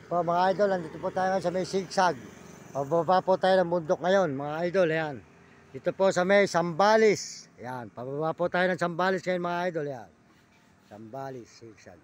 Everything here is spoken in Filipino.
Po mga idol, nandito po tayo ngayon sa may sigsag. Pababa po tayo ng bundok ngayon mga idol, yan. Dito po sa may Sambales. Yan, pababa po tayo ng Sambales ngayon mga idol, yan. Sambales, sigsag.